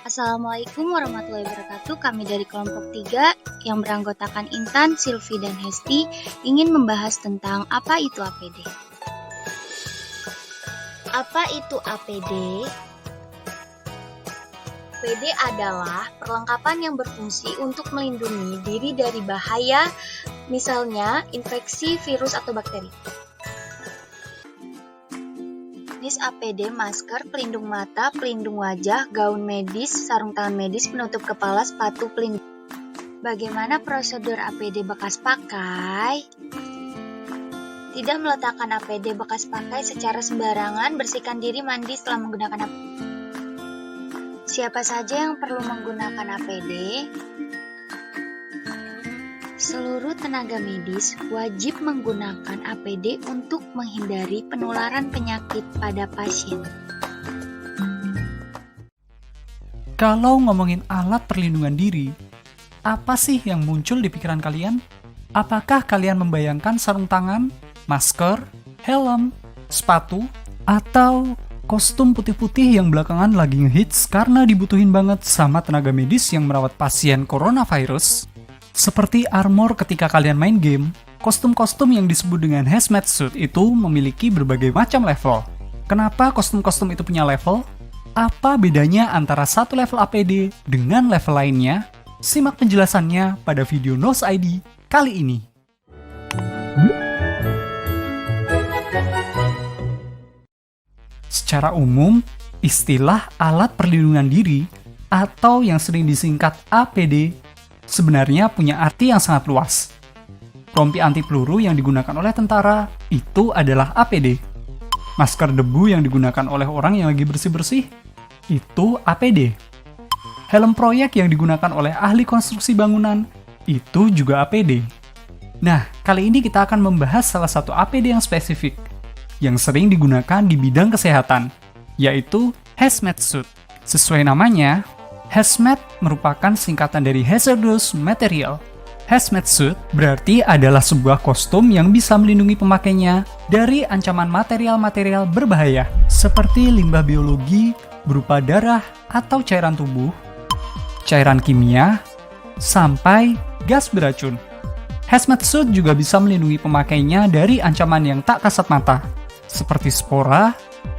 Assalamualaikum warahmatullahi wabarakatuh. Kami dari kelompok 3 yang beranggotakan Intan, Silvi, dan Hesti ingin membahas tentang apa itu APD. Apa itu APD? APD adalah perlengkapan yang berfungsi untuk melindungi diri dari bahaya, misalnya infeksi virus atau bakteri. Jenis APD, masker, pelindung mata, pelindung wajah, gaun medis, sarung tangan medis, penutup kepala, sepatu pelindung. Bagaimana prosedur APD bekas pakai? Tidak meletakkan APD bekas pakai secara sembarangan, bersihkan diri mandi setelah menggunakan APD. Siapa saja yang perlu menggunakan APD? Seluruh tenaga medis wajib menggunakan APD untuk menghindari penularan penyakit pada pasien. Kalau ngomongin alat perlindungan diri, apa sih yang muncul di pikiran kalian? Apakah kalian membayangkan sarung tangan, masker, helm, sepatu, atau kostum putih-putih yang belakangan lagi ngehits karena dibutuhin banget sama tenaga medis yang merawat pasien coronavirus? Seperti armor ketika kalian main game, kostum-kostum yang disebut dengan hazmat suit itu memiliki berbagai macam level. Kenapa kostum-kostum itu punya level? Apa bedanya antara satu level APD dengan level lainnya? Simak penjelasannya pada video Nos ID kali ini. Secara umum, istilah alat perlindungan diri atau yang sering disingkat APD sebenarnya punya arti yang sangat luas. Rompi anti peluru yang digunakan oleh tentara itu adalah APD. Masker debu yang digunakan oleh orang yang lagi bersih-bersih itu APD. Helm proyek yang digunakan oleh ahli konstruksi bangunan itu juga APD. Nah, kali ini kita akan membahas salah satu APD yang spesifik yang sering digunakan di bidang kesehatan, yaitu hazmat suit. Sesuai namanya, hazmat merupakan singkatan dari hazardous material. Hazmat suit berarti adalah sebuah kostum yang bisa melindungi pemakainya dari ancaman material-material berbahaya, seperti limbah biologi berupa darah atau cairan tubuh, cairan kimia, sampai gas beracun. Hazmat suit juga bisa melindungi pemakainya dari ancaman yang tak kasat mata, seperti spora,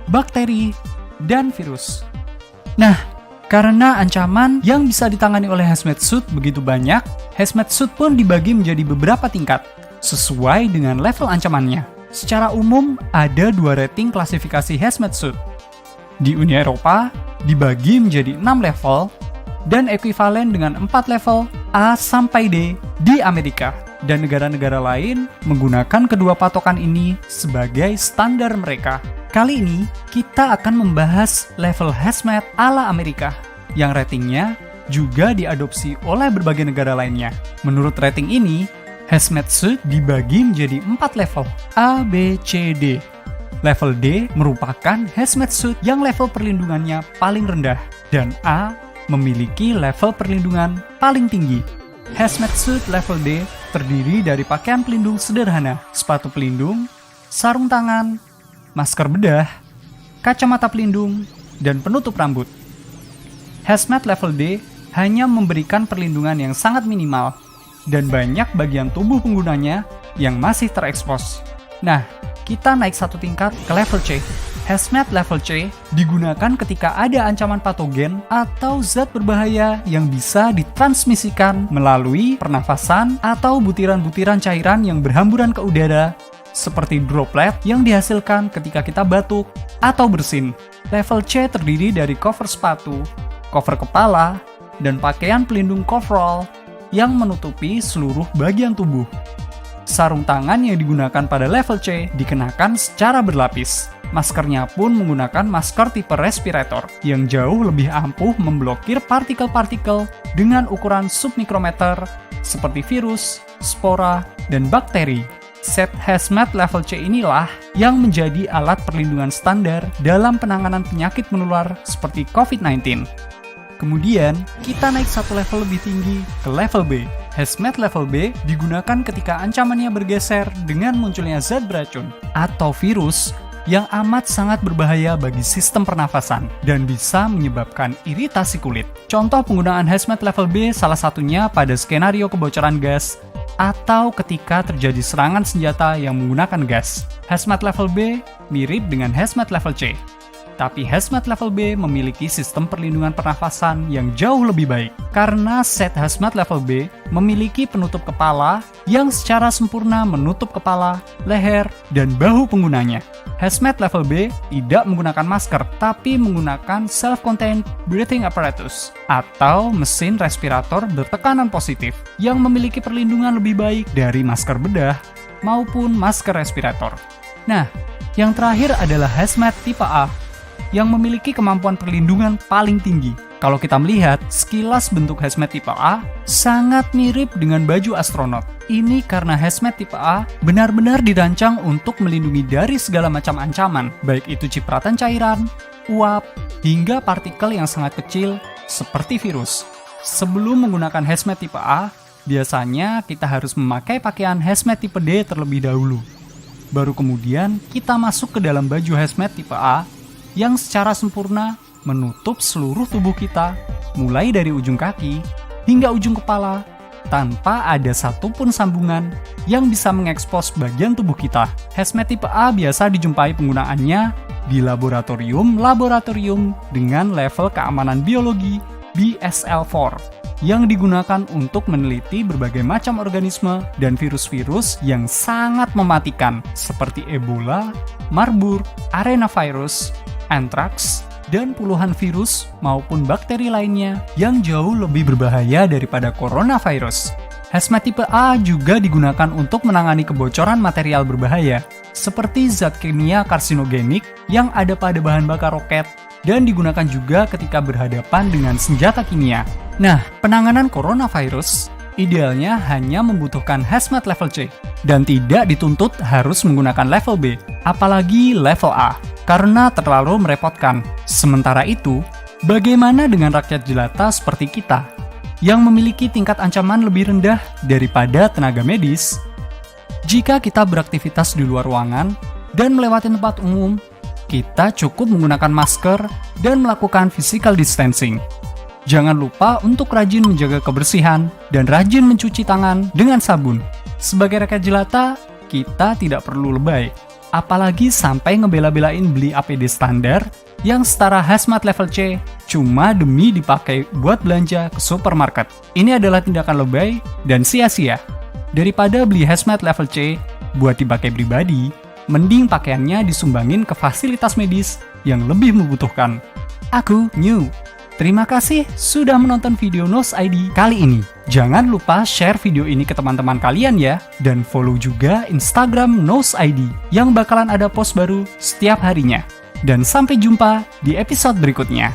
bakteri, dan virus. Nah, karena ancaman yang bisa ditangani oleh hazmat suit begitu banyak, hazmat suit pun dibagi menjadi beberapa tingkat, sesuai dengan level ancamannya. Secara umum, ada 2 rating klasifikasi hazmat suit. Di Uni Eropa, dibagi menjadi 6 level, dan ekuivalen dengan 4 level A sampai D di Amerika. Dan negara-negara lain menggunakan kedua patokan ini sebagai standar mereka. Kali ini, kita akan membahas level hazmat ala Amerika, yang ratingnya juga diadopsi oleh berbagai negara lainnya. Menurut rating ini, hazmat suit dibagi menjadi 4 level, A, B, C, D. Level D merupakan hazmat suit yang level perlindungannya paling rendah, dan A memiliki level perlindungan paling tinggi. Hazmat suit level D terdiri dari pakaian pelindung sederhana, sepatu pelindung, sarung tangan, masker bedah, kacamata pelindung, dan penutup rambut. Hazmat level D hanya memberikan perlindungan yang sangat minimal, dan banyak bagian tubuh penggunanya yang masih terekspos. Nah, kita naik satu tingkat ke level C. Hazmat level C digunakan ketika ada ancaman patogen atau zat berbahaya yang bisa ditransmisikan melalui pernafasan atau butiran-butiran cairan yang berhamburan ke udara, seperti droplet yang dihasilkan ketika kita batuk atau bersin. Level C terdiri dari cover sepatu, cover kepala, dan pakaian pelindung coverall yang menutupi seluruh bagian tubuh. Sarung tangan yang digunakan pada level C dikenakan secara berlapis. Maskernya pun menggunakan masker tipe respirator yang jauh lebih ampuh memblokir partikel-partikel dengan ukuran submikrometer seperti virus, spora, dan bakteri. Set hazmat level C inilah yang menjadi alat perlindungan standar dalam penanganan penyakit menular seperti COVID-19. Kemudian, kita naik satu level lebih tinggi ke level B. Hazmat level B digunakan ketika ancamannya bergeser dengan munculnya zat beracun atau virus yang amat sangat berbahaya bagi sistem pernafasan dan bisa menyebabkan iritasi kulit. Contoh penggunaan hazmat level B salah satunya pada skenario kebocoran gas atau ketika terjadi serangan senjata yang menggunakan gas. Hazmat level B mirip dengan hazmat level C. Tapi hazmat level B memiliki sistem perlindungan pernafasan yang jauh lebih baik karena set hazmat level B memiliki penutup kepala yang secara sempurna menutup kepala, leher, dan bahu penggunanya. Hazmat level B tidak menggunakan masker tapi menggunakan self-contained breathing apparatus atau mesin respirator bertekanan positif yang memiliki perlindungan lebih baik dari masker bedah maupun masker respirator. Nah, yang terakhir adalah hazmat tipe A yang memiliki kemampuan perlindungan paling tinggi. Kalau kita melihat, sekilas bentuk hazmat tipe A sangat mirip dengan baju astronot. Ini karena hazmat tipe A benar-benar dirancang untuk melindungi dari segala macam ancaman, baik itu cipratan cairan, uap, hingga partikel yang sangat kecil seperti virus. Sebelum menggunakan hazmat tipe A, biasanya kita harus memakai pakaian hazmat tipe D terlebih dahulu. Baru kemudian kita masuk ke dalam baju hazmat tipe A yang secara sempurna menutup seluruh tubuh kita, mulai dari ujung kaki hingga ujung kepala, tanpa ada satupun sambungan yang bisa mengekspos bagian tubuh kita. Hazmat tipe A biasa dijumpai penggunaannya di laboratorium dengan level keamanan biologi BSL-4 yang digunakan untuk meneliti berbagai macam organisme dan virus-virus yang sangat mematikan seperti Ebola, Marburg, arenavirus, anthrax, dan puluhan virus maupun bakteri lainnya yang jauh lebih berbahaya daripada coronavirus. Hazmat tipe A juga digunakan untuk menangani kebocoran material berbahaya, seperti zat kimia karsinogenik yang ada pada bahan bakar roket, dan digunakan juga ketika berhadapan dengan senjata kimia. Nah, penanganan coronavirus idealnya hanya membutuhkan hazmat level C, dan tidak dituntut harus menggunakan level B, apalagi level A, karena terlalu merepotkan. Sementara itu, bagaimana dengan rakyat jelata seperti kita, yang memiliki tingkat ancaman lebih rendah daripada tenaga medis? Jika kita beraktivitas di luar ruangan dan melewati tempat umum, kita cukup menggunakan masker dan melakukan physical distancing. Jangan lupa untuk rajin menjaga kebersihan dan rajin mencuci tangan dengan sabun. Sebagai rakyat jelata, kita tidak perlu lebay, apalagi sampai ngebela-belain beli APD standar yang setara hazmat level C cuma demi dipakai buat belanja ke supermarket. Ini adalah tindakan lebay dan sia-sia. Daripada beli hazmat level C buat dipakai pribadi, mending pakaiannya disumbangin ke fasilitas medis yang lebih membutuhkan. Aku New. Terima kasih sudah menonton video Nose ID kali ini. Jangan lupa share video ini ke teman-teman kalian ya, dan follow juga Instagram Nose ID yang bakalan ada post baru setiap harinya. Dan sampai jumpa di episode berikutnya.